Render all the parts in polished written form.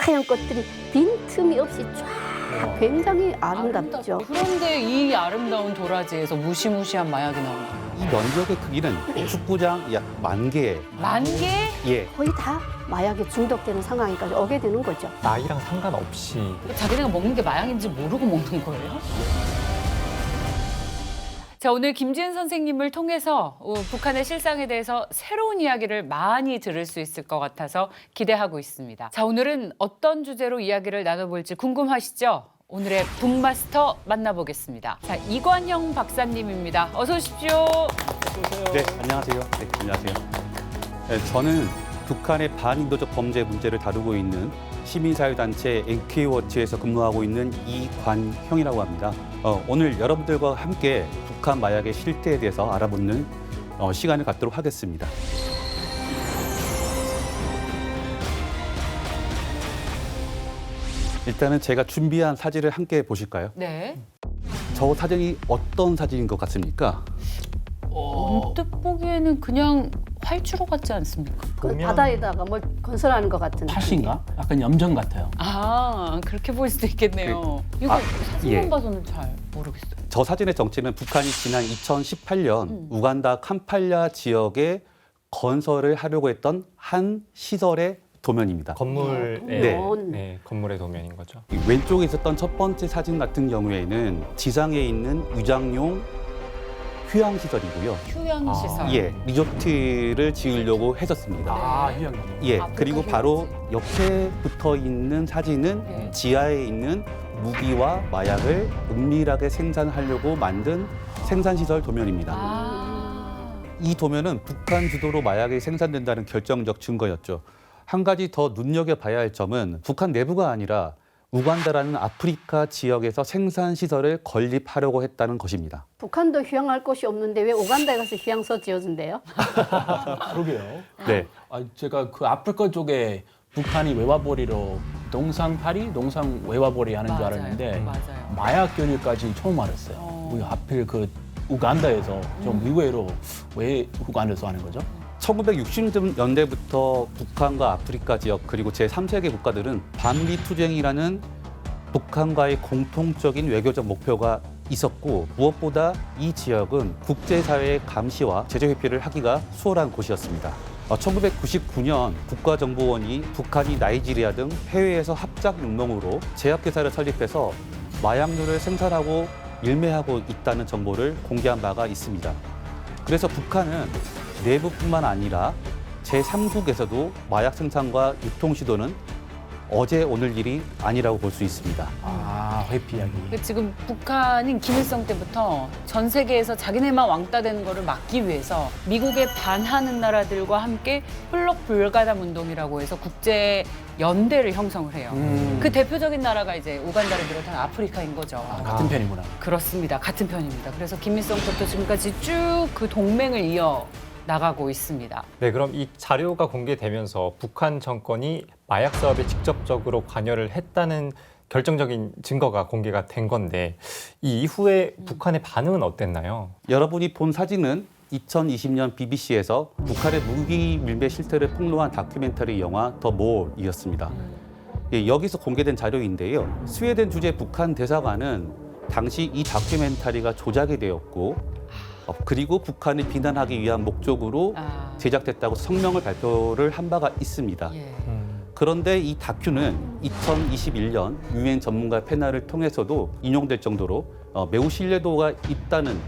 하얀 꽃들이 빈틈이 없이 쫙 굉장히 아름답죠. 그런데 이 아름다운 도라지에서 무시무시한 마약이 나온다. 이 면적의 크기는 축구장 약 10,000개. 10,000개? 예. 거의 다 마약에 중독되는 상황까지 오게 되는 거죠. 나이랑 상관없이 자기네가 먹는 게 마약인지 모르고 먹는 거예요? 자, 오늘 김지은 선생님을 통해서 북한의 실상에 대해서 새로운 이야기를 많이 들을 수 있을 것 같아서 기대하고 있습니다. 자, 오늘은 어떤 주제로 이야기를 나눠볼지 궁금하시죠? 오늘의 북마스터 만나보겠습니다. 자, 이관영 박사님입니다. 어서 오십시오. 네, 안녕하세요. 네, 안녕하세요. 네, 저는 북한의 반인도적 범죄 문제를 다루고 있는 시민사회단체 NK워치에서 근무하고 있는 이관형이라고 합니다. 오늘 여러분들과 함께 북한 마약의 실태에 대해서 알아보는 시간을 갖도록 하겠습니다. 일단은 제가 준비한 사진을 함께 보실까요? 네. 저 사진이 어떤 사진인 것 같습니까? 언뜻 보기에는 그냥 활주로 같지 않습니까? 그 보면- 바다에다가 뭘 건설하는 것 같은. 팥인가? 약간 염전 같아요. 아, 그렇게 보일 수도 있겠네요. 이거 사진만 예. 봐서는 잘 모르겠어요. 저 사진의 정체는 북한이 지난 2018년 우간다 캄팔야 지역에 건설을 하려고 했던 한 시설의 도면입니다. 건물 네. 네, 건물의 도면인 거죠. 왼쪽에 있었던 첫 번째 사진 같은 경우에는 지상에 있는 위장용 휴양시설이고요. 휴양시설. 예, 리조트를 지으려고 했었습니다. 아, 휴양지. 예, 아프리카 그리고 바로 옆에 붙어 있는 사진은 예. 지하에 있는 무기와 마약을 은밀하게 생산하려고 만든 생산시설 도면입니다. 아. 이 도면은 북한 주도로 마약이 생산된다는 결정적 증거였죠. 한 가지 더 눈여겨봐야 할 점은 북한 내부가 아니라 우간다라는 아프리카 지역에서 생산시설을 건립하려고 했다는 것입니다. 북한도 휴양할 곳이 없는데 왜 우간다에 가서 휴양소 지어준대요? 그러게요. 네. 아, 제가 그 아프리카 쪽에 북한이 외화벌이로 농상파리, 농상 외화벌이 하는 줄 알았는데 맞아요. 마약 교류까지 처음 알았어요. 왜 하필 그 우간다에서 좀 의외로 왜 우간다에서 하는 거죠? 1960년대부터 북한과 아프리카 지역 그리고 제3세계 국가들은 반미 투쟁이라는 북한과의 공통적인 외교적 목표가 있었고 무엇보다 이 지역은 국제사회의 감시와 제재 회피를 하기가 수월한 곳이었습니다. 1999년 국가정보원이 북한이 나이지리아 등 해외에서 합작 용명으로 제약회사를 설립해서 마약류를 생산하고 일매하고 있다는 정보를 공개한 바가 있습니다. 그래서 북한은 내부뿐만 아니라 제3국에서도 마약 생산과 유통 시도는 어제 오늘 일이 아니라고 볼 수 있습니다. 아, 회피하기. 지금 북한은 김일성 때부터 전 세계에서 자기네만 왕따 되는 거를 막기 위해서 미국에 반하는 나라들과 함께 플럭 불가담 운동이라고 해서 국제 연대를 형성을 해요. 그 대표적인 나라가 이제 우간다를 비롯한 아프리카인 거죠. 같은 편이구나. 그렇습니다. 같은 편입니다. 그래서 김일성부터 지금까지 쭉 그 동맹을 이어 나가고 있습니다. 네, 그럼 이 자료가 공개되면서 북한 정권이 마약 사업에 직접적으로 관여를 했다는 결정적인 증거가 공개가 된 건데 이 이후에 북한의 반응은 어땠나요? 여러분이 본 사진은 2020년 BBC에서 북한의 무기 밀매 실태를 폭로한 다큐멘터리 영화 더 몰이었습니다. 예, 여기서 공개된 자료인데요. 스웨덴 주재 북한 대사관은 당시 이 다큐멘터리가 조작이 되었고 그리고 북한을 비난하기 위한 목적으로 제작됐다고 성명을 발표를 한 바가 있습니다. 예. 그런데 이 다큐는 2021년 유엔 전문가 패널을 통해서도 인용될 정도로 매우 신뢰도가 있다는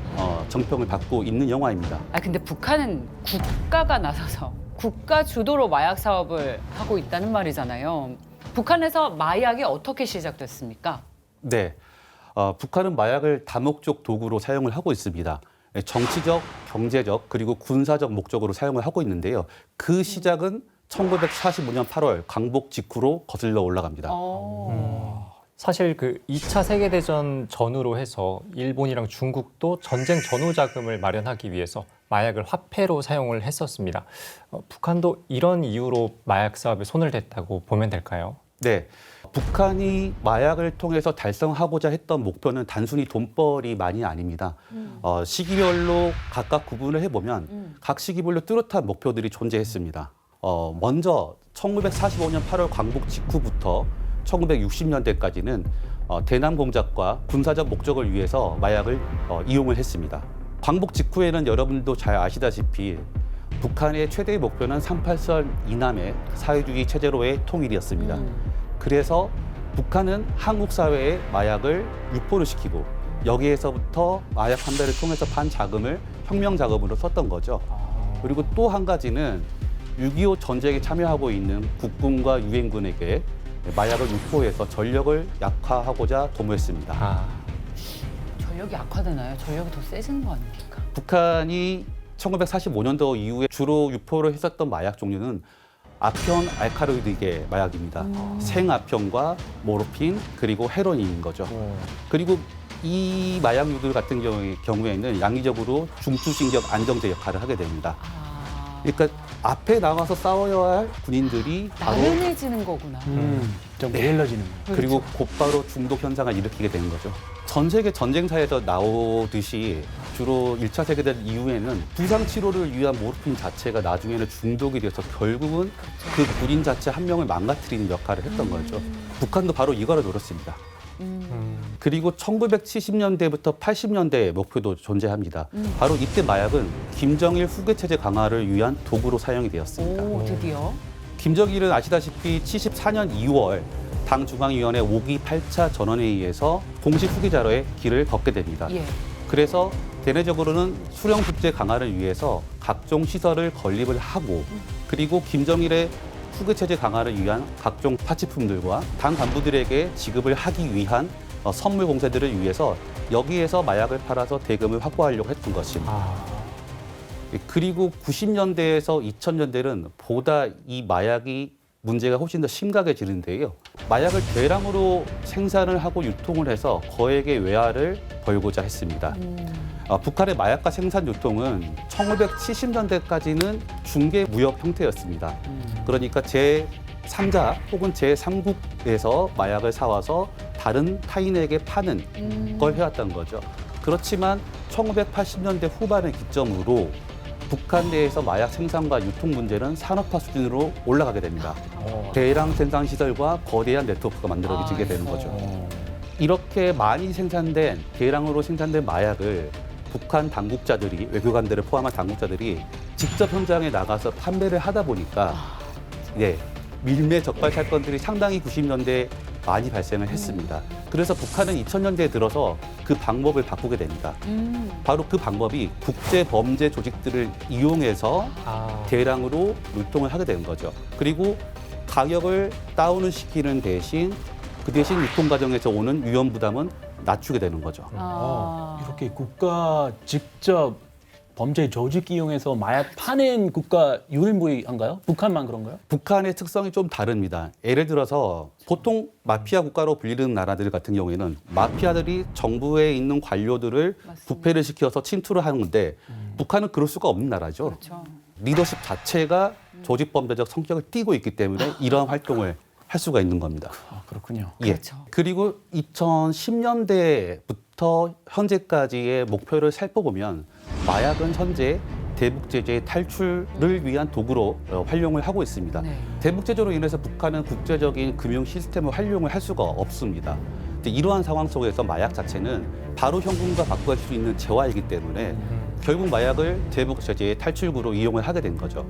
정평을 받고 있는 영화입니다. 근데 북한은 국가가 나서서 국가 주도로 마약 사업을 하고 있다는 말이잖아요. 북한에서 마약이 어떻게 시작됐습니까? 네, 북한은 마약을 다목적 도구로 사용을 하고 있습니다. 정치적, 경제적, 그리고 군사적 목적으로 사용을 하고 있는데요. 그 시작은 1945년 8월 광복 직후로 거슬러 올라갑니다. 사실 그 2차 세계대전 전후로 해서 일본이랑 중국도 전쟁 전후 자금을 마련하기 위해서 마약을 화폐로 사용을 했었습니다. 북한도 이런 이유로 마약 사업에 손을 댔다고 보면 될까요? 네, 북한이 마약을 통해서 달성하고자 했던 목표는 단순히 돈벌이만이 아닙니다. 시기별로 각각 구분을 해보면 각 시기별로 뚜렷한 목표들이 존재했습니다. 먼저 1945년 8월 광복 직후부터 1960년대까지는 대남 공작과 군사적 목적을 위해서 마약을 이용을 했습니다. 광복 직후에는 여러분도 잘 아시다시피 북한의 최대의 목표는 38선 이남의 사회주의 체제로의 통일이었습니다. 그래서 북한은 한국 사회에 마약을 유포를 시키고 여기에서부터 마약 판매를 통해서 판 자금을 혁명 자금으로 썼던 거죠. 그리고 또 한 가지는 6.25 전쟁에 참여하고 있는 국군과 유엔군에게 마약을 유포해서 전력을 약화하고자 도모했습니다. 전력이 약화되나요? 전력이 더 세지는 거 아닙니까? 북한이 1945년도 이후에 주로 유포를 했었던 마약 종류는 아편 알카로이드계 마약입니다. 생아편과 모르핀 그리고 헤로인인 거죠. 그리고 이 마약류들 같은 경우에는 양리적으로 중추신경 안정제 역할을 하게 됩니다. 그러니까 앞에 나가서 싸워야 할 군인들이 바로 나른해지는 거구나. 좀 게을러지는 거. 그리고 곧바로 중독 현상을 일으키게 되는 거죠. 전 세계 전쟁사에서 나오듯이 주로 1차 세계대전 이후에는 부상 치료를 위한 모르핀 자체가 나중에는 중독이 돼서 결국은 그 군인 자체 한 명을 망가뜨리는 역할을 했던 거죠. 북한도 바로 이거를 노렸습니다. 그리고 1970년대부터 80년대의 목표도 존재합니다. 바로 이때 마약은 김정일 후계 체제 강화를 위한 도구로 사용이 되었습니다. 오, 드디어. 김정일은 아시다시피 74년 2월 당 중앙위원회 5기 8차 전원회의에서 공식 후계자로의 길을 걷게 됩니다. 예. 그래서 대내적으로는 수령 국제 강화를 위해서 각종 시설을 건립을 하고 그리고 김정일의 후계 체제 강화를 위한 각종 파치품들과 당 간부들에게 지급을 하기 위한 선물 공세들을 위해서 여기에서 마약을 팔아서 대금을 확보하려고 했던 것입니다. 그리고 90년대에서 2000년대는 보다 이 마약이 문제가 훨씬 더 심각해지는데요. 마약을 대량으로 생산을 하고 유통을 해서 거액의 외화를 벌고자 했습니다. 북한의 마약과 생산 유통은 1970년대까지는 중개 무역 형태였습니다. 그러니까 제3자 혹은 제3국에서 마약을 사와서 다른 타인에게 파는 걸 해왔던 거죠. 그렇지만 1980년대 후반을 기점으로 북한 내에서 마약 생산과 유통 문제는 산업화 수준으로 올라가게 됩니다. 대량 생산 시설과 거대한 네트워크가 만들어지게 되는 거죠. 이렇게 많이 생산된 대량으로 생산된 마약을 북한 당국자들이 외교관들을 포함한 당국자들이 직접 현장에 나가서 판매를 하다 보니까 밀매 적발 사건들이 상당히 90년대에 많이 발생을 했습니다. 그래서 북한은 2000년대에 들어서 그 방법을 바꾸게 됩니다. 바로 그 방법이 국제범죄 조직들을 이용해서 대량으로 유통을 하게 되는 거죠. 그리고 가격을 다운을 시키는 대신 그 대신 유통 과정에서 오는 위험 부담은 낮추게 되는 거죠. 이렇게 국가 직접 범죄 조직 이용해서 마약 파는 국가 유일무이한가요? 북한만 그런가요? 북한의 특성이 좀 다릅니다. 예를 들어서 보통 마피아 국가로 불리는 나라들 같은 경우에는 마피아들이 정부에 있는 관료들을 부패를 시켜서 침투를 하는데 북한은 그럴 수가 없는 나라죠. 그렇죠. 리더십 자체가 조직범죄적 성격을 띠고 있기 때문에 이러한 활동을 할 수가 있는 겁니다. 그렇군요. 예. 그렇죠. 그리고 2010년대부터 현재까지의 목표를 살펴보면 마약은 현재 대북제재 탈출을 위한 도구로 활용을 하고 있습니다. 네. 대북제재로 인해서 북한은 국제적인 금융 시스템을 활용을 할 수가 없습니다. 근데 이러한 상황 속에서 마약 자체는 바로 현금과 바꿀 수 있는 재화이기 때문에 결국 마약을 대북제재의 탈출구로 이용을 하게 된 거죠.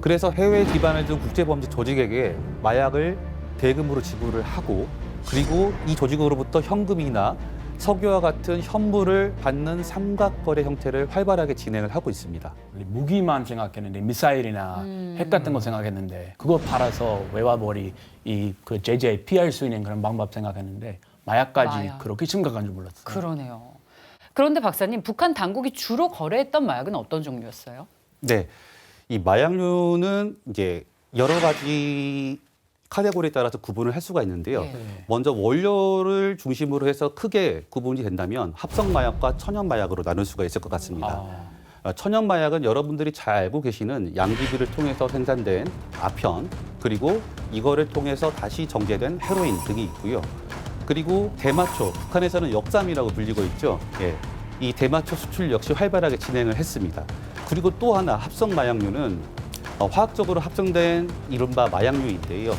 그래서 해외 기반을 둔 국제범죄 조직에게 마약을 대금으로 지불을 하고 그리고 이 조직으로부터 현금이나 석유와 같은 현물을 받는 삼각거래 형태를 활발하게 진행을 하고 있습니다. 무기만 생각했는데 미사일이나 핵 같은 거 생각했는데 그거 팔아서 외화벌이 그 제재 피할 수 있는 그런 방법 생각했는데 마약까지 마약. 그렇게 심각한 줄 몰랐어요. 그러네요. 그런데 박사님, 북한 당국이 주로 거래했던 마약은 어떤 종류였어요? 네, 이 마약류는 이제 여러 가지 카테고리에 따라서 구분을 할 수가 있는데요. 네. 먼저 원료를 중심으로 해서 크게 구분이 된다면 합성 마약과 천연 마약으로 나눌 수가 있을 것 같습니다. 천연 마약은 여러분들이 잘 알고 계시는 양귀비를 통해서 생산된 아편, 그리고 이거를 통해서 다시 정제된 헤로인 등이 있고요. 그리고 대마초, 북한에서는 역삼이라고 불리고 있죠. 예, 이 대마초 수출 역시 활발하게 진행을 했습니다. 그리고 또 하나 합성 마약류는 화학적으로 합성된 이른바 마약류인데요.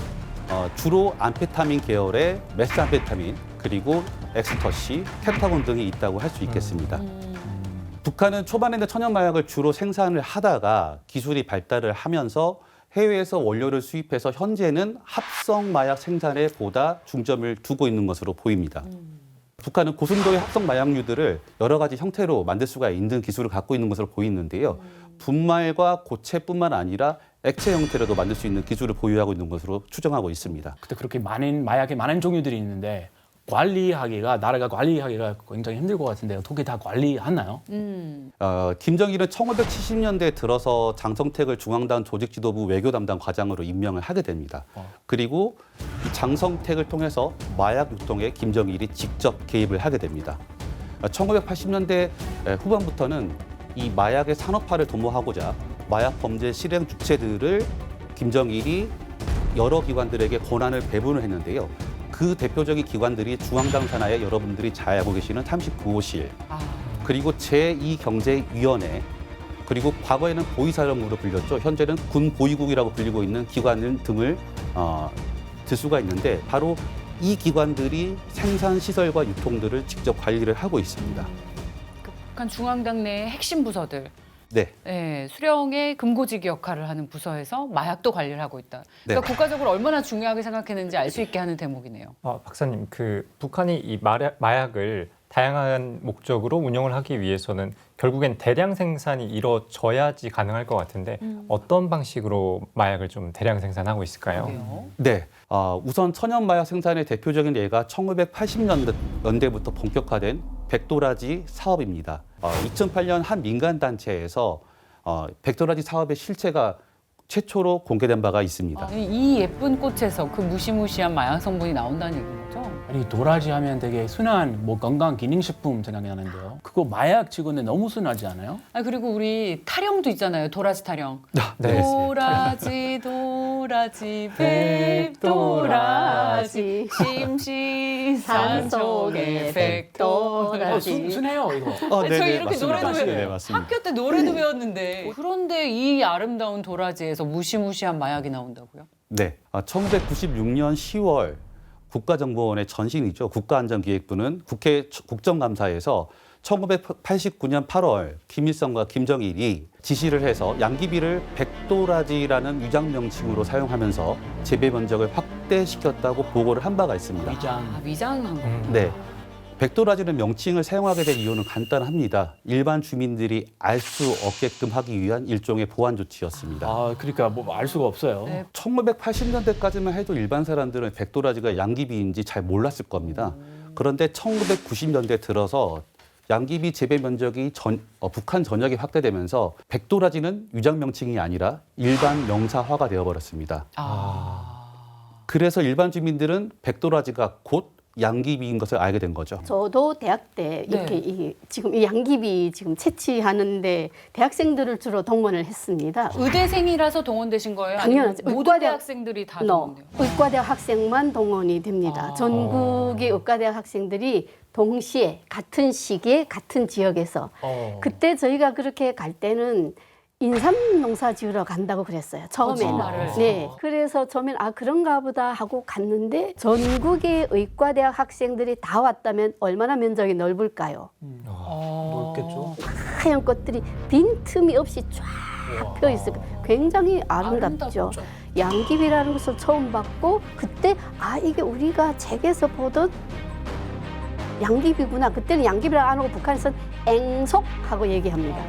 주로 암페타민 계열의 메스암페타민 그리고 엑스터시, 펜타곤 등이 있다고 할 수 있겠습니다. 북한은 초반에는 천연 마약을 주로 생산을 하다가 기술이 발달을 하면서 해외에서 원료를 수입해서 현재는 합성 마약 생산에 보다 중점을 두고 있는 것으로 보입니다. 북한은 고순도의 합성 마약류들을 여러 가지 형태로 만들 수가 있는 기술을 갖고 있는 것으로 보이는데요. 분말과 고체뿐만 아니라 액체 형태로도 만들 수 있는 기술을 보유하고 있는 것으로 추정하고 있습니다. 그때 그렇게 많은 마약에 많은 종류들이 있는데 나라가 관리하기가 굉장히 힘들 것 같은데요. 어떻게 다 관리하나요? 김정일은 1570년대에 들어서 장성택을 중앙당 조직지도부 외교 담당 과장으로 임명을 하게 됩니다. 그리고 이 장성택을 통해서 마약 유통에 김정일이 직접 개입을 하게 됩니다. 1980년대 후반부터는 이 마약의 산업화를 도모하고자 마약 범죄 실행 주체들을 김정일이 여러 기관들에게 권한을 배분을 했는데요. 그 대표적인 기관들이 중앙당 산하에 여러분들이 잘 알고 계시는 39호실, 그리고 제2경제위원회, 그리고 과거에는 보위사령부로 불렸죠. 현재는 군보위국이라고 불리고 있는 기관 등을 들 수가 있는데 바로 이 기관들이 생산 시설과 유통들을 직접 관리를 하고 있습니다. 북한 중앙당 내의 핵심 부서들. 네. 네, 수령의 금고지기 역할을 하는 부서에서 마약도 관리를 하고 있다. 네. 그러니까 국가적으로 얼마나 중요하게 생각했는지 알 수 있게 하는 대목이네요. 박사님, 북한이 이 마약을 다양한 목적으로 운영을 하기 위해서는 결국엔 대량 생산이 이루어져야지 가능할 것 같은데 어떤 방식으로 마약을 좀 대량 생산하고 있을까요? 그래요? 네. 우선 천연 마약 생산의 대표적인 예가 1980년대부터 본격화된 백도라지 사업입니다. 2008년 한 민간 단체에서 백도라지 사업의 실체가 최초로 공개된 바가 있습니다. 이 예쁜 꽃에서 그 무시무시한 마약 성분이 나온다는 얘기인 거죠? 아니 도라지 하면 되게 순한 건강 기능식품 생각이 나는데요. 그거 마약 치고는 너무 순하지 않아요? 그리고 우리 타령도 있잖아요. 도라지 타령. 네. 도라지 백도라지 심시산속의 백도라지. 순해요 이거. 저 이렇게 노래도 네, 맞습니다. 학교 때 노래도 배웠는데 그런데 이 아름다운 도라지에서 무시무시한 마약이 나온다고요? 네. 1996년 10월 국가정보원의 전신이죠. 국가안전기획부는 국회 국정감사에서 1989년 8월 김일성과 김정일이 지시를 해서 양귀비를 백도라지라는 위장 명칭으로 사용하면서 재배 면적을 확대시켰다고 보고를 한 바가 있습니다. 위장한 거. 네. 백도라지는 명칭을 사용하게 된 이유는 간단합니다. 일반 주민들이 알 수 없게끔 하기 위한 일종의 보안 조치였습니다. 그러니까 뭐 알 수가 없어요. 네. 1980년대까지만 해도 일반 사람들은 백도라지가 양귀비인지 잘 몰랐을 겁니다. 그런데 1990년대 들어서 양귀비 재배 면적이 북한 전역에 확대되면서 백도라지는 위장 명칭이 아니라 일반 명사화가 되어버렸습니다. 그래서 일반 주민들은 백도라지가 곧 양귀비인 것을 알게 된 거죠. 저도 대학 때 이렇게 지금 이 양귀비 지금 채취하는데 대학생들을 주로 동원을 했습니다. 의대생이라서 동원되신 거예요? 당연하죠. 아니면 모든 대학생들이 다 동원돼요? 의과대학 학생만 동원이 됩니다. 전국의 의과대학 학생들이 동시에 같은 시기에 같은 지역에서 그때 저희가 그렇게 갈 때는 인삼 농사 지으러 간다고 그랬어요. 처음에는. 정말을? 네. 그래서 처음에는 그런가 보다 하고 갔는데 전국의 의과대학 학생들이 다 왔다면 얼마나 면적이 넓을까요? 넓겠죠. 하얀 꽃들이 빈틈이 없이 쫙 펴 있어요. 굉장히 아름답죠. 양귀비라는 것을 처음 봤고 그때 이게 우리가 책에서 보던 양귀비구나. 그때는 양귀비라고 안 하고 북한에서는 앵속하고 얘기합니다.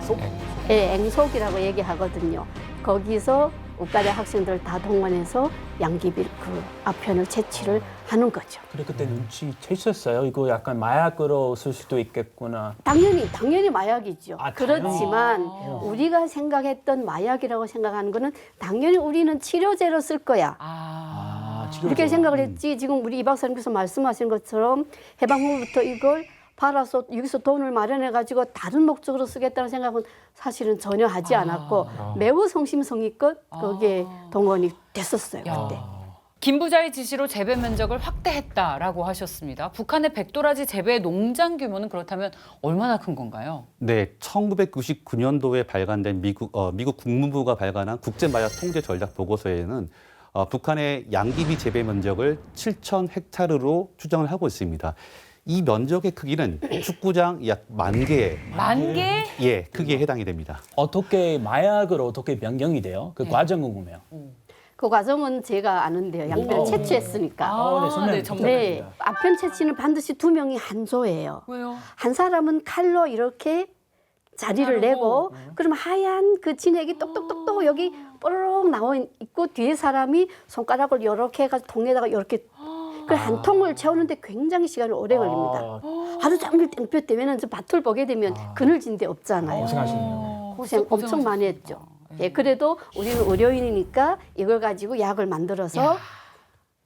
네, 앵속이라고 얘기하거든요. 거기서 의과대학 학생들 다 동원해서 양귀비 그 아편을 채취를 하는 거죠. 그래 그때 눈치챘었어요. 이거 약간 마약으로 쓸 수도 있겠구나. 당연히 마약이죠. 당연히. 그렇지만 우리가 생각했던 마약이라고 생각하는 거는 당연히 우리는 치료제로 쓸 거야. 이렇게 생각을 했지. 지금 우리 이 박사님께서 말씀하신 것처럼 해방 후부터 이걸 팔아서 여기서 돈을 마련해가지고 다른 목적으로 쓰겠다는 생각은 사실은 전혀 하지 않았고 매우 성심성의껏 거기에 동원이 됐었어요. 그때. 김 부자의 지시로 재배 면적을 확대했다라고 하셨습니다. 북한의 백도라지 재배 농장 규모는 그렇다면 얼마나 큰 건가요? 네, 1999년도에 발간된 미국 국무부가 발간한 국제마약 통제 전략 보고서에는 북한의 양귀비 재배 면적을 7,000 헥타르로 추정을 하고 있습니다. 이 면적의 크기는 축구장 약 10,000개, 만 개? 예, 크기에 해당이 됩니다. 어떻게 마약으로 어떻게 변경이 돼요? 그 과정 궁금해요. 그 과정은 제가 아는데요. 양배를 채취했으니까. 선생님. 네, 아편 채취는 반드시 2명이 한 조예요. 왜요? 한 사람은 칼로 이렇게 자리를 자르고. 내고 그럼 하얀 그 진액이 똑똑똑똑 여기 뽀로록 나와 있고 뒤에 사람이 손가락을 이렇게 해가지고 통에다가 이렇게 그 한 통을 채우는데 굉장히 시간이 오래 걸립니다. 하루 종일 땡볕 때문에 밭을 보게 되면 그늘진 데 없잖아요. 고생하시네요. 고생 엄청 많이 했죠. 예, 그래도 우리는 의료인이니까 이걸 가지고 약을 만들어서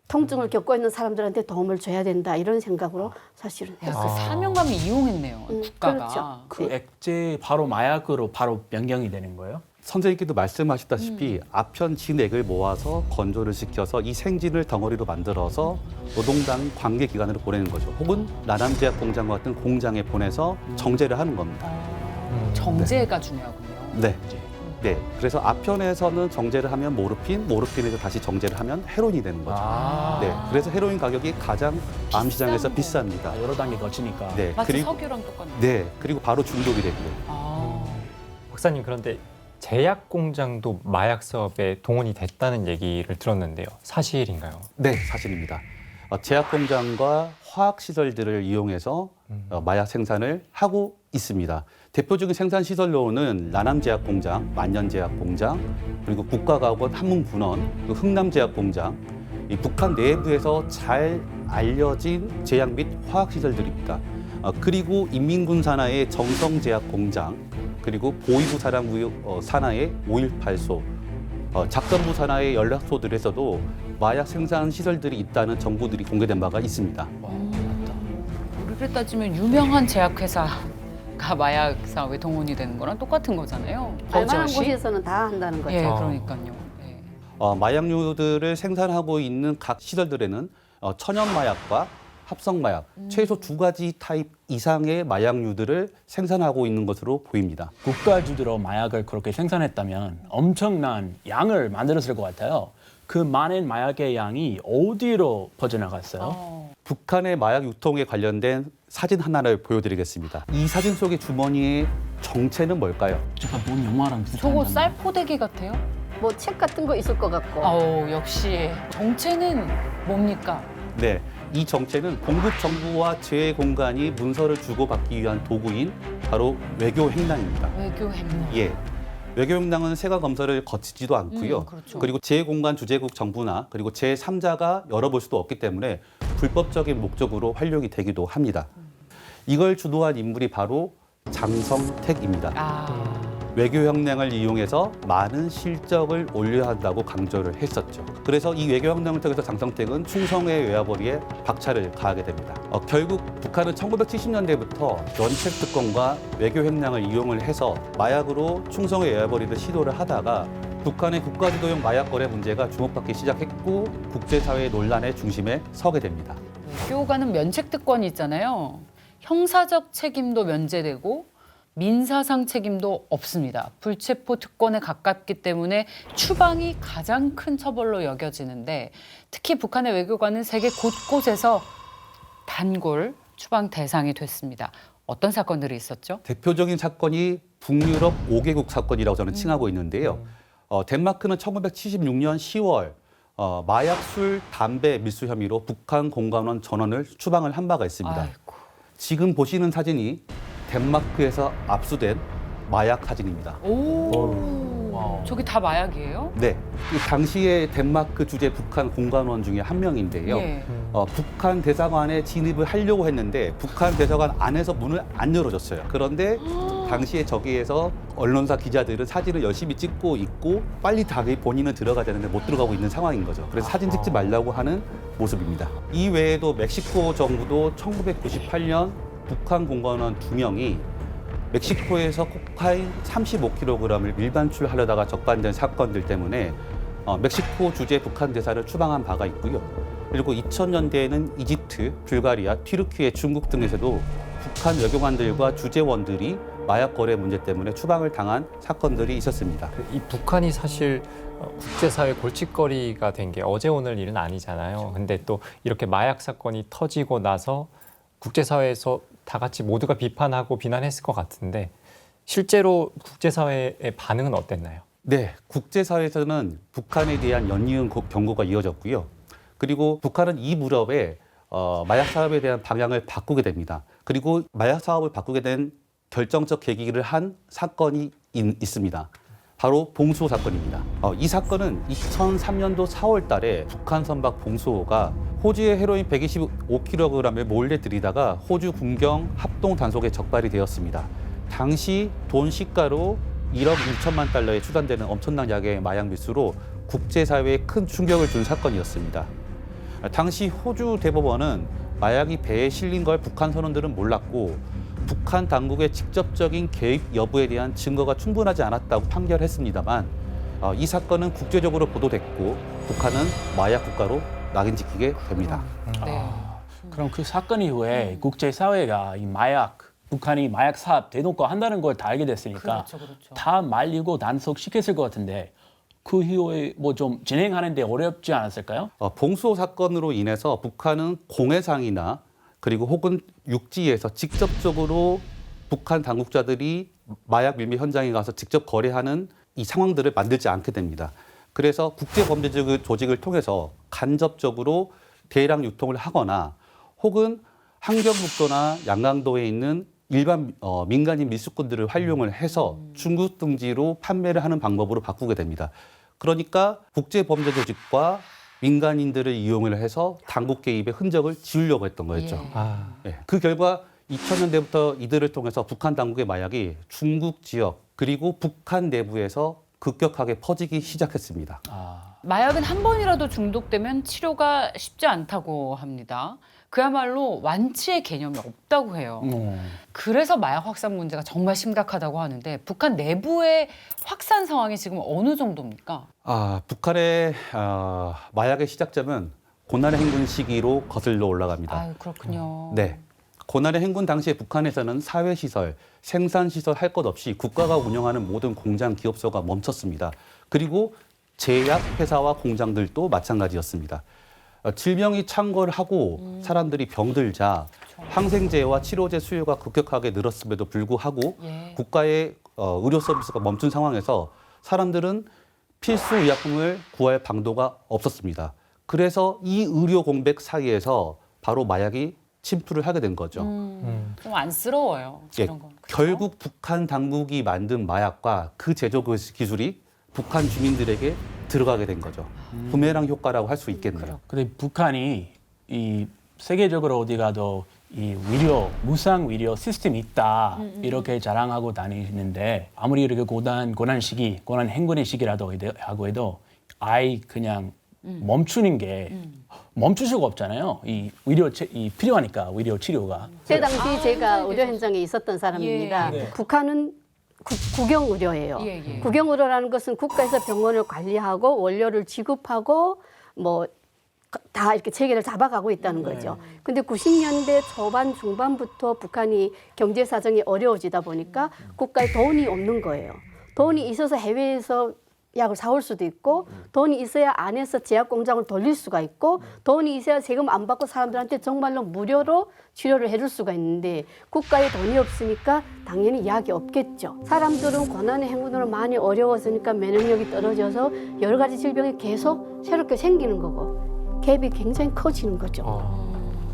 통증을 겪고 있는 사람들한테 도움을 줘야 된다 이런 생각으로 사실은 야, 했어요. 그 사명감을 이용했네요. 국가가. 그렇죠. 그 액체 바로 마약으로 바로 변경이 되는 거예요? 선생님께도 말씀하셨다시피 아편 진액을 모아서 건조를 시켜서 이 생진을 덩어리로 만들어서 노동당 관계 기관으로 보내는 거죠. 혹은 나남제약 공장 같은 공장에 보내서 정제를 하는 겁니다. 정제가 중요하군요. 네. 네. 그래서 아편에서는 정제를 하면 모르핀, 모르핀에서 다시 정제를 하면 헤로인이 되는 거죠. 네. 그래서 헤로인 가격이 가장 암 시장에서 비쌉니다. 여러 단계 거치니까. 네. 마치 그리고 석유랑 똑같네요. 네. 그리고 바로 중독이 되고요. 박사님, 그런데 제약 공장도 마약 사업에 동원이 됐다는 얘기를 들었는데요. 사실인가요? 네, 사실입니다. 제약 공장과 화학 시설들을 이용해서 마약 생산을 하고 있습니다. 대표적인 생산 시설로는 나남제약 공장, 만년제약 공장, 그리고 국가가옥원 한문분원, 그 흥남제약 공장, 이 북한 내부에서 잘 알려진 제약 및 화학 시설들입니다. 그리고 인민군 산하의 정성제약 공장, 그리고 보위부 사령부 산하의 5.18소, 작전부 산하의 연락소들에서도 마약 생산 시설들이 있다는 정보들이 공개된 바가 있습니다. 우리를 따지면 유명한 제약회사가 마약 사업에 동원이 되는 거랑 똑같은 거잖아요. 알만한 버젓이? 곳에서는 다 한다는 거죠. 예, 그러니까요. 예. 마약류들을 생산하고 있는 각 시설들에는 천연 마약과 합성 마약, 최소 2가지 타입 이상의 마약류들을 생산하고 있는 것으로 보입니다. 국가 주도로 마약을 그렇게 생산했다면 엄청난 양을 만들었을 것 같아요. 그 많은 마약의 양이 어디로 퍼져나갔어요? 북한의 마약 유통에 관련된 사진 하나를 보여드리겠습니다. 이 사진 속의 주머니의 정체는 뭘까요? 제가 본 영화랑 비슷한 저거 건데. 쌀포대기 같아요? 뭐 책 같은 거 있을 것 같고. 아우, 역시 정체는 뭡니까? 네, 이 정체는 공급 정부와 제외 공간이 문서를 주고받기 위한 도구인 바로 외교 횡단입니다. 외교 행동. 예. 외교 횡단은 세관 검사를 거치지도 않고요. 그렇죠. 그리고 제 공간 주재국 정부나 그리고 제3자가 열어볼 수도 없기 때문에 불법적인 목적으로 활용이 되기도 합니다. 이걸 주도한 인물이 바로 장성택입니다. 외교혁명을 이용해서 많은 실적을 올려야 한다고 강조를 했었죠. 그래서 이 외교혁명을 통해서 장성택은 충성의 외화벌이에 박차를 가하게 됩니다. 결국 북한은 1970년대부터 면책특권과 외교혁명을 이용을 해서 마약으로 충성의 외화벌이를 시도를 하다가 북한의 국가주도형 마약 거래 문제가 주목받기 시작했고 국제사회의 논란의 중심에 서게 됩니다. 외교관은 면책특권이 있잖아요. 형사적 책임도 면제되고 민사상 책임도 없습니다. 불체포 특권에 가깝기 때문에 추방이 가장 큰 처벌로 여겨지는데 특히 북한의 외교관은 세계 곳곳에서 단골 추방 대상이 됐습니다. 어떤 사건들이 있었죠? 대표적인 사건이 북유럽 5개국 사건이라고 저는 칭하고 있는데요. 덴마크는 1976년 10월 마약, 술, 담배 밀수 혐의로 북한 공관원 전원을 추방을 한 바가 있습니다. 아이고. 지금 보시는 사진이 덴마크에서 압수된 마약 사진입니다. 저기 다 마약이에요? 네, 그 당시에 덴마크 주재 북한 공관원 중에 한 명인데요. 예. 북한 대사관에 진입을 하려고 했는데 북한 대사관 안에서 문을 안 열어줬어요. 그런데 당시에 저기에서 언론사 기자들은 사진을 열심히 찍고 있고 빨리 자기 본인은 들어가야 되는데 못 들어가고 있는 상황인 거죠. 그래서 사진 찍지 말라고 하는 모습입니다. 이 외에도 멕시코 정부도 1998년 북한 공관원 2명이 멕시코에서 코카인 35kg을 밀반출하려다가 적발된 사건들 때문에 멕시코 주재 북한 대사를 추방한 바가 있고요. 그리고 2000년대에는 이집트, 불가리아, 튀르키예, 중국 등에서도 북한 외교관들과 주재원들이 마약 거래 문제 때문에 추방을 당한 사건들이 있었습니다. 이 북한이 사실 국제사회 골칫거리가 된 게 어제 오늘 일은 아니잖아요. 근데 또 이렇게 마약 사건이 터지고 나서 국제사회에서 다 같이 모두가 비판하고 비난했을 것 같은데 실제로 국제사회의 반응은 어땠나요? 네, 국제사회에서는 북한에 대한 연이은 경고가 이어졌고요. 그리고 북한은 이 무렵에 마약 사업에 대한 방향을 바꾸게 됩니다. 그리고 마약 사업을 바꾸게 된 결정적 계기를 한 사건이 있습니다. 바로 봉수호 사건입니다. 이 사건은 2003년도 4월 달에 북한 선박 봉수호가 호주의 헤로인 125kg을 몰래 들이다가 호주 군경 합동 단속에 적발이 되었습니다. 당시 돈 시가로 1억 1천만 달러에 추산되는 엄청난 양의 마약 밀수로 국제사회에 큰 충격을 준 사건이었습니다. 당시 호주 대법원은 마약이 배에 실린 걸 북한 선원들은 몰랐고 북한 당국의 직접적인 개입 여부에 대한 증거가 충분하지 않았다고 판결했습니다만 이 사건은 국제적으로 보도됐고 북한은 마약 국가로 낙인 찍히게 됩니다. 네. 그럼 그 사건 이후에 국제사회가 이 북한이 마약 사업 대놓고 한다는 걸 다 알게 됐으니까 그렇죠, 그렇죠. 다 말리고 단속시켰을 것 같은데 그 이후에 뭐 좀 진행하는데 어렵지 않았을까요? 봉수호 사건으로 인해서 북한은 공해상이나 그리고 혹은 육지에서 직접적으로 북한 당국자들이 마약 밀매 현장에 가서 직접 거래하는 이 상황들을 만들지 않게 됩니다. 그래서 국제범죄 조직을 통해서 간접적으로 대량 유통을 하거나 혹은 한경북도나 양강도에 있는 일반 민간인 밀수꾼들을 활용을 해서 중국 등지로 판매를 하는 방법으로 바꾸게 됩니다. 그러니까 국제범죄 조직과 민간인들을 이용을 해서 당국 개입의 흔적을 지우려고 했던 거였죠. 네. 그 결과 2000년대부터 이들을 통해서 북한 당국의 마약이 중국 지역 그리고 북한 내부에서 급격하게 퍼지기 시작했습니다. 마약은 한 번이라도 중독되면 치료가 쉽지 않다고 합니다. 그야말로 완치의 개념이 없다고 해요. 그래서 마약 확산 문제가 정말 심각하다고 하는데 북한 내부의 확산 상황이 지금 어느 정도입니까? 북한의 마약의 시작점은 고난의 행군 시기로 거슬러 올라갑니다. 아유, 그렇군요. 네. 고난의 행군 당시에 북한에서는 사회시설, 생산시설 할 것 없이 국가가 운영하는 모든 공장, 기업소가 멈췄습니다. 그리고 제약 회사와 공장들도 마찬가지였습니다. 질병이 창궐을 하고 사람들이 병들자 항생제와 치료제 수요가 급격하게 늘었음에도 불구하고 국가의 의료 서비스가 멈춘 상황에서 사람들은 필수 의약품을 구할 방도가 없었습니다. 그래서 이 의료 공백 사이에서 바로 마약이 침투를 하게 된 거죠. 좀 안쓰러워요. 이런 건. 그렇죠? 결국 북한 당국이 만든 마약과 그 제조 기술이 북한 주민들에게 들어가게 된 거죠. 부메랑 효과라고 할 수 있겠네요. 근데 북한이 이 세계적으로 어디 가도 이 무상 의료 시스템이 있다 이렇게 자랑하고 다니는데 아무리 이렇게 고난 시기, 고난 행군의 시기라도 하고 해도 아예 그냥 멈추는 게 멈출 수가 없잖아요. 이 필요하니까 의료 치료가. 그 당시 제가 의료 현장에 있었던 사람입니다. 예. 북한은 국영 의료예요. 국영 의료라는 것은 국가에서 병원을 관리하고 원료를 지급하고 뭐 다 이렇게 체계를 잡아가고 있다는 거죠. 근데 90년대 초반 중반부터 북한이 경제 사정이 어려워지다 보니까 국가에 돈이 없는 거예요. 돈이 있어서 해외에서 약을 사올 수도 있고 돈이 있어야 안에서 제약 공장을 돌릴 수가 있고 돈이 있어야 세금 안 받고 사람들한테 정말로 무료로 치료를 해줄 수가 있는데 국가에 돈이 없으니까 당연히 약이 없겠죠. 사람들은 고난의 행군으로 많이 어려워지니까 면역력이 떨어져서 여러 가지 질병이 계속 새롭게 생기는 거고 갭이 굉장히 커지는 거죠.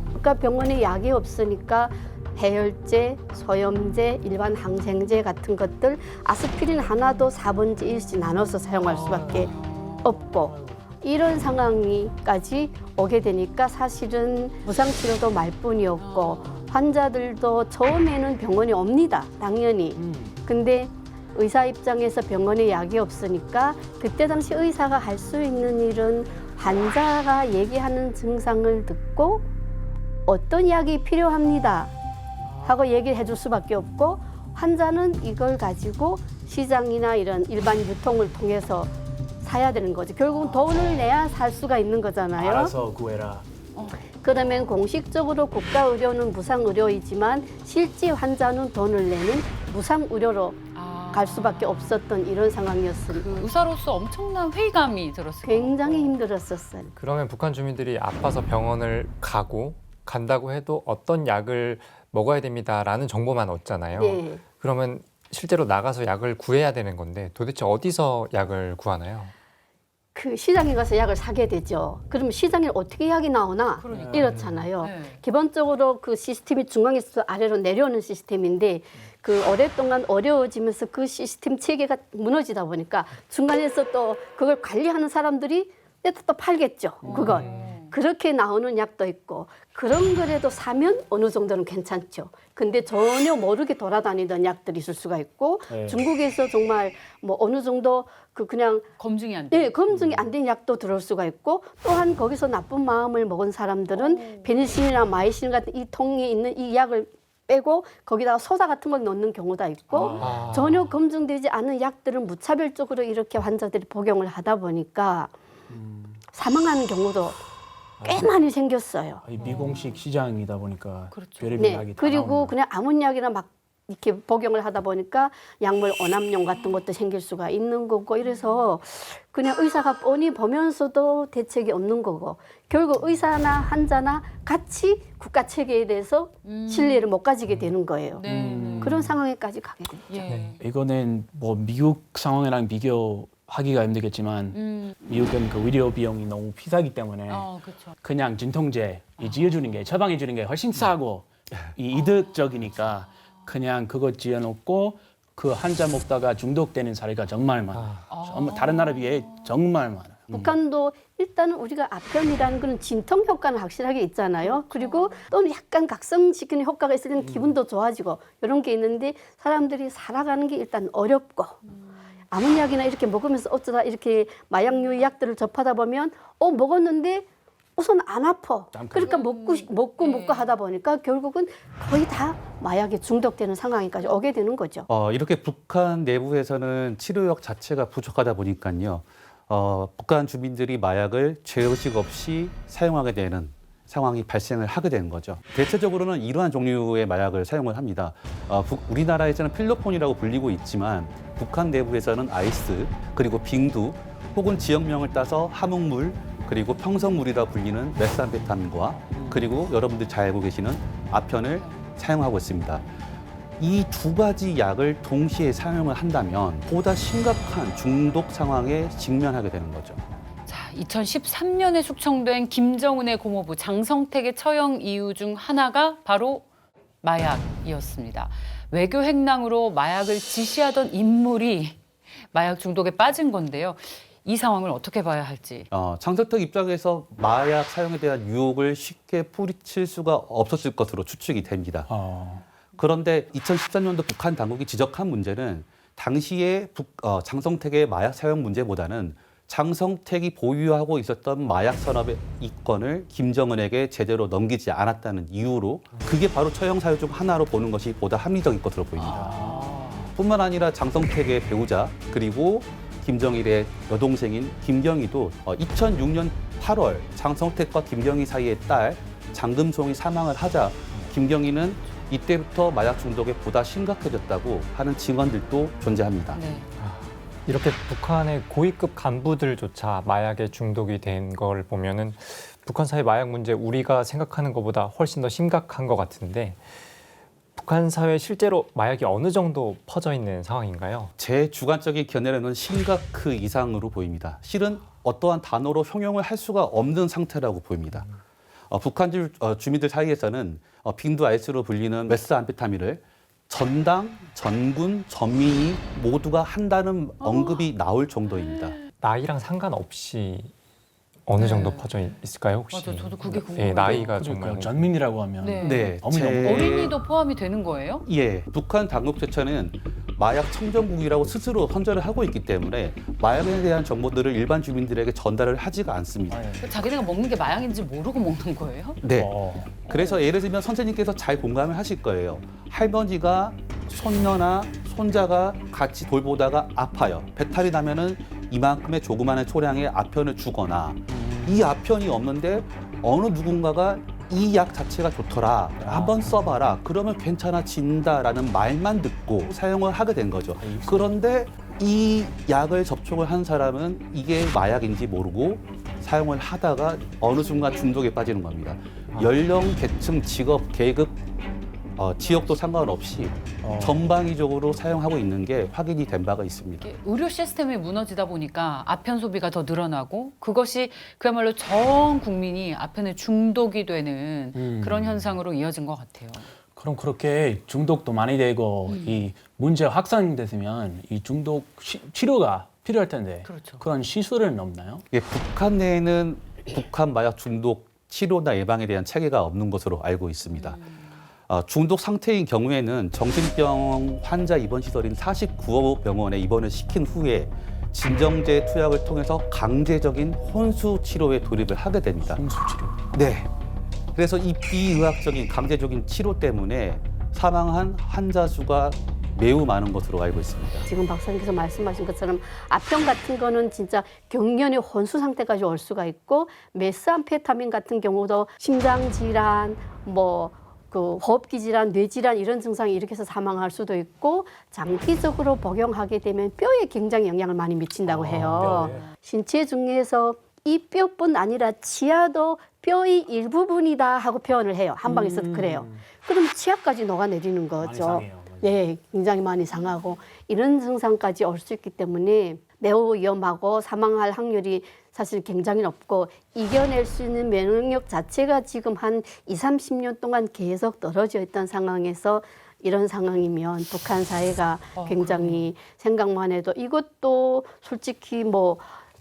그러니까 병원에 약이 없으니까 해열제, 소염제, 일반 항생제 같은 것들 아스피린 하나도 4분의 1씩 나눠서 사용할 수밖에 없고 이런 상황이까지 오게 되니까 사실은 무상치료도 말뿐이었고 환자들도 처음에는 병원에 옵니다. 당연히. 근데 의사 입장에서 병원에 약이 없으니까 그때 당시 의사가 할 수 있는 일은 환자가 얘기하는 증상을 듣고 어떤 약이 필요합니다 하고 얘기를 해줄 수밖에 없고 환자는 이걸 가지고 시장이나 이런 일반 유통을 통해서 사야 되는 거죠. 결국은 돈을 내야 살 수가 있는 거잖아요. 알아서 구해라. 그러면 공식적으로 국가 의료는 무상 의료이지만 실제 환자는 돈을 내는 무상 의료로 갈 수밖에 없었던 이런 상황이었습니다. 그 의사로서 엄청난 회의감이 들었을 거예요. 굉장히 힘들었었어요. 그러면 북한 주민들이 아파서 병원을 간다고 해도 어떤 약을 먹어야 됩니다라는 정보만 얻잖아요. 네. 그러면 실제로 나가서 약을 구해야 되는 건데 도대체 어디서 약을 구하나요? 그 시장에 가서 약을 사게 되죠. 그러면 시장에 어떻게 약이 나오나 그러니까요. 이렇잖아요. 네. 기본적으로 그 시스템이 중앙에서 아래로 내려오는 시스템인데 그 오랫동안 어려워지면서 그 시스템 체계가 무너지다 보니까 중간에서 또 그걸 관리하는 사람들이 또 팔겠죠. 그걸. 그렇게 나오는 약도 있고 그런 거라도 사면 어느 정도는 괜찮죠. 근데 전혀 모르게 돌아다니던 약들이 있을 수가 있고 네. 중국에서 정말 뭐 어느 정도 그냥 검증이 안 돼. 네, 검증이 안 된 약도 들어올 수가 있고 또한 거기서 나쁜 마음을 먹은 사람들은 페니실린이나 마이신 같은 이 통에 있는 이 약을 빼고 거기다가 소다 같은 걸 넣는 경우도 있고 전혀 검증되지 않은 약들은 무차별적으로 이렇게 환자들이 복용을 하다 보니까 사망하는 경우도 꽤 많이 생겼어요. 이 미공식 시장이다 보니까 그렇죠. 별의별 약이 네, 다 그리고 나오는 그냥 아몬약이나 막 이렇게 복용을 하다 보니까 약물 오남용 같은 것도 생길 수가 있는 거고 이래서 그냥 의사가 뻔히 보면서도 대책이 없는 거고 결국 의사나 환자나 같이 국가 체계에 대해서 신뢰를 못 가지게 되는 거예요. 네. 그런 상황에까지 가게 됐죠. 예. 이거는 뭐 미국 상황이랑 비교하기가 힘들겠지만 미국은 그 의료 비용이 너무 비싸기 때문에 그렇죠. 그냥 진통제 지어주는 게 처방해 주는 게 훨씬 싸고 이 이득적이니까 그냥 그거 지어놓고 그 환자 먹다가 중독되는 사례가 정말 많아요. 정말 다른 나라 비해 정말 많아요. 북한도 일단은 우리가 아편이라는 거는 진통 효과는 확실하게 있잖아요. 그리고 또는 약간 각성시키는 효과가 있으면 기분도 좋아지고 이런 게 있는데 사람들이 살아가는 게 일단 어렵고 아몬약이나 이렇게 먹으면서 어쩌다 이렇게 마약류 약들을 접하다 보면 먹었는데 우선 안 아파. 그러니까 먹고 하다 보니까 결국은 거의 다 마약에 중독되는 상황까지 오게 되는 거죠. 이렇게 북한 내부에서는 치료약 자체가 부족하다 보니까요. 북한 주민들이 마약을 죄의식 없이 사용하게 되는 상황이 발생을 하게 되는 거죠. 대체적으로는 이러한 종류의 마약을 사용을 합니다. 우리나라에서는 필로폰이라고 불리고 있지만 북한 내부에서는 아이스, 그리고 빙두, 혹은 지역명을 따서 함흥물, 그리고 평성물이라 불리는 메스암페타민과 그리고 여러분들 잘 알고 계시는 아편을 사용하고 있습니다. 이 두 가지 약을 동시에 사용을 한다면 보다 심각한 중독 상황에 직면하게 되는 거죠. 자, 2013년에 숙청된 김정은의 고모부 장성택의 처형 이유 중 하나가 바로 마약이었습니다. 외교 행랑으로 마약을 지시하던 인물이 마약 중독에 빠진 건데요. 이 상황을 어떻게 봐야 할지. 장성택 입장에서 마약 사용에 대한 유혹을 쉽게 뿌리칠 수가 없었을 것으로 추측이 됩니다. 그런데 2013년도 북한 당국이 지적한 문제는 당시에 장성택의 마약 사용 문제보다는 장성택이 보유하고 있었던 마약 산업의 이권을 김정은에게 제대로 넘기지 않았다는 이유로 그게 바로 처형 사유 중 하나로 보는 것이 보다 합리적일 것으로 보입니다. 뿐만 아니라 장성택의 배우자 그리고 김정일의 여동생인 김경희도 2006년 8월 장성택과 김경희 사이의 딸 장금송이 사망을 하자 김경희는 이때부터 마약 중독에 보다 심각해졌다고 하는 증언들도 존재합니다. 네. 이렇게 북한의 고위급 간부들조차 마약에 중독이 된 걸 보면은 북한 사회 마약 문제 우리가 생각하는 것보다 훨씬 더 심각한 것 같은데 북한 사회에 실제로 마약이 어느 정도 퍼져 있는 상황인가요? 제 주관적인 견해로는 심각크 이상으로 보입니다. 실은 어떠한 단어로 형용을 할 수가 없는 상태라고 보입니다. 북한 주민들 사이에서는 빙두 아이스로 불리는 메스암페타민을 전당, 전군, 전민이 모두가 한다는 언급이 나올 정도입니다. 나이랑 상관없이 어느 정도 퍼져 있을까요, 혹시? 맞아, 저도 그게 궁금해요. 나이가 정말 전민이라고 하면 네. 어린이도 포함이 되는 거예요? 예, 북한 당국 자체는 마약 청정국이라고 스스로 선전을 하고 있기 때문에 마약에 대한 정보들을 일반 주민들에게 전달을 하지가 않습니다. 자기네가 먹는 게 마약인지 모르고 먹는 거예요? 네. 그래서 예를 들면 선생님께서 잘 공감을 하실 거예요. 할머니가 손녀나 손자가 같이 돌보다가 아파요. 배탈이 나면은 이만큼의 조그마한 초량의 아편을 주거나 이 아편이 없는데 어느 누군가가 이 약 자체가 좋더라. 한번 써봐라. 그러면 괜찮아진다라는 말만 듣고 사용을 하게 된 거죠. 그런데 이 약을 접촉을 한 사람은 이게 마약인지 모르고 사용을 하다가 어느 순간 중독에 빠지는 겁니다. 연령, 계층, 직업, 계급, 지역도 상관없이 전방위적으로 사용하고 있는 게 확인이 된 바가 있습니다. 의료 시스템이 무너지다 보니까 아편 소비가 더 늘어나고 그것이 그야말로 전 국민이 아편에 중독이 되는 그런 현상으로 이어진 것 같아요. 그럼 그렇게 중독도 많이 되고 이 문제 확산됐으면 이 중독 치료가 필요할 텐데 그렇죠. 그런 시술은 없나요? 예, 북한 내에는 북한 마약 중독 치료나 예방에 대한 체계가 없는 것으로 알고 있습니다. 중독 상태인 경우에는 정신병 환자 입원 시설인 49호 병원에 입원을 시킨 후에 진정제 투약을 통해서 강제적인 혼수 치료에 돌입을 하게 됩니다. 혼수 치료. 네. 그래서 이 비의학적인 강제적인 치료 때문에 사망한 환자 수가 매우 많은 것으로 알고 있습니다. 지금 박사님께서 말씀하신 것처럼 아편 같은 거는 진짜 경련의 혼수 상태까지 올 수가 있고 메스암페타민 같은 경우도 심장 질환, 호흡기 질환, 뇌 질환 이런 증상이 일으켜서 사망할 수도 있고 장기적으로 복용하게 되면 뼈에 굉장히 영향을 많이 미친다고 해요. 뼈에. 신체 중에서 이 뼈뿐 아니라 치아도 뼈의 일부분이다 하고 표현을 해요. 한방에서도 그래요. 그럼 치아까지 녹아내리는 많이 거죠. 상해요. 네, 굉장히 많이 상하고 이런 증상까지 올 수 있기 때문에 매우 위험하고 사망할 확률이 사실 굉장히 높고 이겨낼 수 있는 면역력 자체가 지금 한 30년 동안 계속 떨어져 있던 상황에서 이런 상황이면 북한 사회가 굉장히 생각만 해도 이것도 솔직히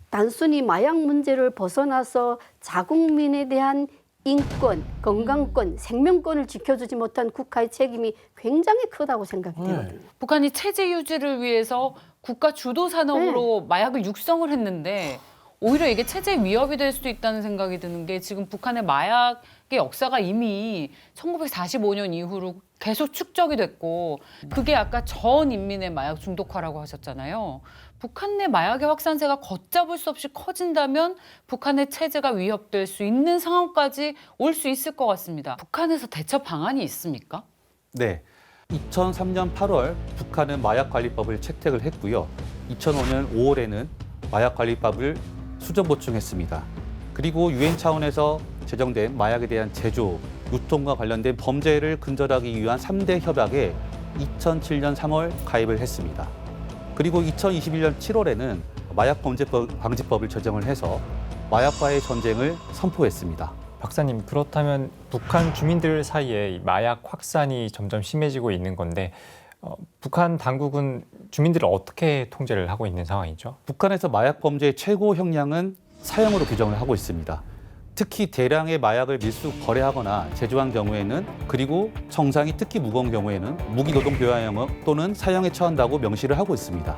단순히 마약 문제를 벗어나서 자국민에 대한 인권, 건강권, 생명권을 지켜주지 못한 국가의 책임이 굉장히 크다고 생각이 되거든요. 북한이 체제 유지를 위해서 국가 주도 산업으로 마약을 육성을 했는데 오히려 이게 체제 위협이 될 수도 있다는 생각이 드는 게 지금 북한의 마약의 역사가 이미 1945년 이후로 계속 축적이 됐고 그게 아까 전 인민의 마약 중독화라고 하셨잖아요. 북한 내 마약의 확산세가 걷잡을 수 없이 커진다면 북한의 체제가 위협될 수 있는 상황까지 올 수 있을 것 같습니다. 북한에서 대처 방안이 있습니까? 네. 2003년 8월 북한은 마약관리법을 채택을 했고요. 2005년 5월에는 마약관리법을 수정 보충했습니다. 그리고 유엔 차원에서 제정된 마약에 대한 제조, 유통과 관련된 범죄를 근절하기 위한 3대 협약에 2007년 3월 가입을 했습니다. 그리고 2021년 7월에는 마약범죄방지법을 제정을 해서 마약과의 전쟁을 선포했습니다. 박사님, 그렇다면 북한 주민들 사이에 이 마약 확산이 점점 심해지고 있는 건데 북한 당국은 주민들을 어떻게 통제를 하고 있는 상황이죠? 북한에서 마약 범죄의 최고 형량은 사형으로 규정을 하고 있습니다. 특히 대량의 마약을 밀수 거래하거나 제조한 경우에는 그리고 정상이 특히 무거운 경우에는 무기노동교화형 또는 사형에 처한다고 명시를 하고 있습니다.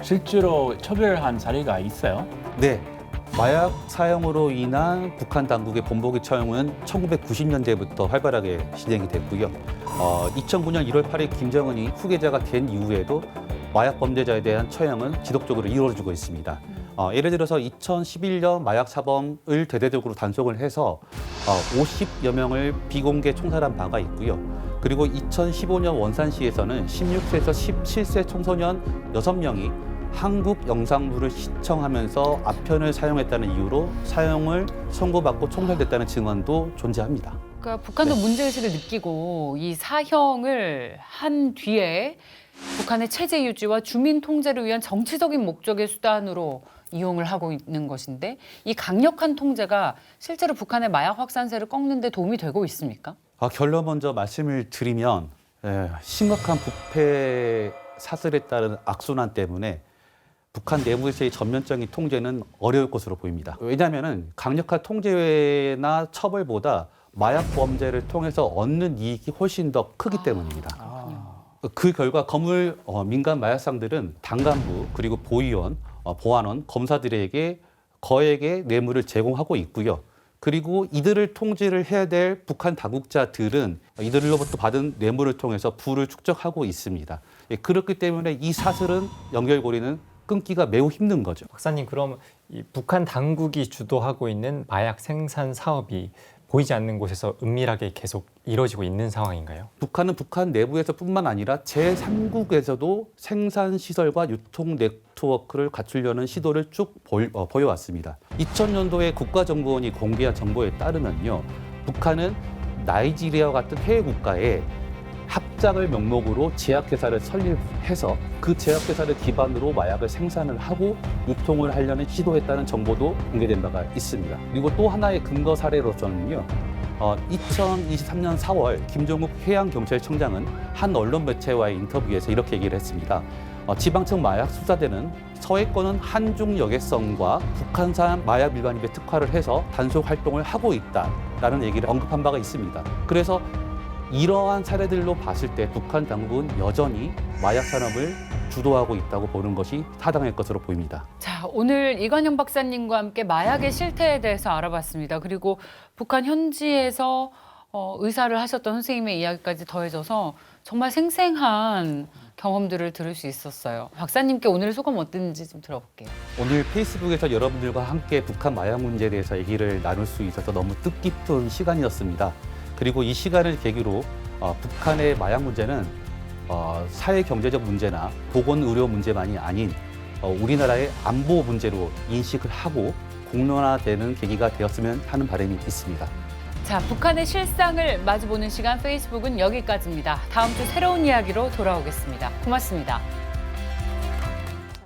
실제로 처벌한 사례가 있어요? 네, 마약 사용으로 인한 북한 당국의 본보기 처형은 1990년대부터 활발하게 진행이 됐고요. 2009년 1월 8일 김정은이 후계자가 된 이후에도 마약 범죄자에 대한 처형은 지속적으로 이루어지고 있습니다. 예를 들어서 2011년 마약 사범을 대대적으로 단속을 해서 50여 명을 비공개 총살한 바가 있고요. 그리고 2015년 원산시에서는 16세에서 17세 청소년 6명이 한국 영상물을 시청하면서 아편을 사용했다는 이유로 사형을 선고받고 총살됐다는 증언도 존재합니다. 그러니까 북한도 문제의식을 느끼고 이 사형을 한 뒤에 북한의 체제 유지와 주민 통제를 위한 정치적인 목적의 수단으로 이용을 하고 있는 것인데 이 강력한 통제가 실제로 북한의 마약 확산세를 꺾는 데 도움이 되고 있습니까? 결론 먼저 말씀을 드리면 심각한 부패 사슬에 따른 악순환 때문에 북한 내부에서의 전면적인 통제는 어려울 것으로 보입니다. 왜냐하면 강력한 통제나 처벌보다 마약 범죄를 통해서 얻는 이익이 훨씬 더 크기 때문입니다. 그 결과 거물 민간 마약상들은 당간부 그리고 보위원, 보안원, 검사들에게 거액의 뇌물을 제공하고 있고요. 그리고 이들을 통제를 해야 될 북한 당국자들은 이들로부터 받은 뇌물을 통해서 부를 축적하고 있습니다. 그렇기 때문에 이 사슬은 연결고리는 끊기가 매우 힘든 거죠. 박사님, 그럼 이 북한 당국이 주도하고 있는 마약 생산 사업이 보이지 않는 곳에서 은밀하게 계속 이뤄지고 있는 상황인가요? 북한은 북한 내부에서뿐만 아니라 제3국에서도 생산 시설과 유통 네트워크를 갖추려는 시도를 쭉 보여왔습니다. 2000년도에 국가정보원이 공개한 정보에 따르면요, 북한은 나이지리아와 같은 해외 국가에 합작을 명목으로 제약회사를 설립해서 그 제약회사를 기반으로 마약을 생산을 하고 유통을 하려는 시도했다는 정보도 공개된 바가 있습니다. 그리고 또 하나의 근거 사례로서는요, 2023년 4월 김종국 해양경찰청장은 한 언론 매체와의 인터뷰에서 이렇게 얘기를 했습니다. 지방청 마약 수사대는 서해권은 한중 여객선과 북한산 마약 밀반입에 특화를 해서 단속 활동을 하고 있다라는 얘기를 언급한 바가 있습니다. 그래서 이러한 사례들로 봤을 때 북한 당국은 여전히 마약 산업을 주도하고 있다고 보는 것이 타당할 것으로 보입니다. 자, 오늘 이관영 박사님과 함께 마약의 실태에 대해서 알아봤습니다. 그리고 북한 현지에서 의사를 하셨던 선생님의 이야기까지 더해져서 정말 생생한 경험들을 들을 수 있었어요. 박사님께 오늘 소감 어땠는지 좀 들어볼게요. 오늘 페이스북에서 여러분들과 함께 북한 마약 문제에 대해서 얘기를 나눌 수 있어서 너무 뜻깊은 시간이었습니다. 그리고 이 시간을 계기로 북한의 마약 문제는 사회 경제적 문제나 보건 의료 문제만이 아닌 우리나라의 안보 문제로 인식을 하고 공론화되는 계기가 되었으면 하는 바람이 있습니다. 자, 북한의 실상을 마주보는 시간 페이스북은 여기까지입니다. 다음 주 새로운 이야기로 돌아오겠습니다. 고맙습니다.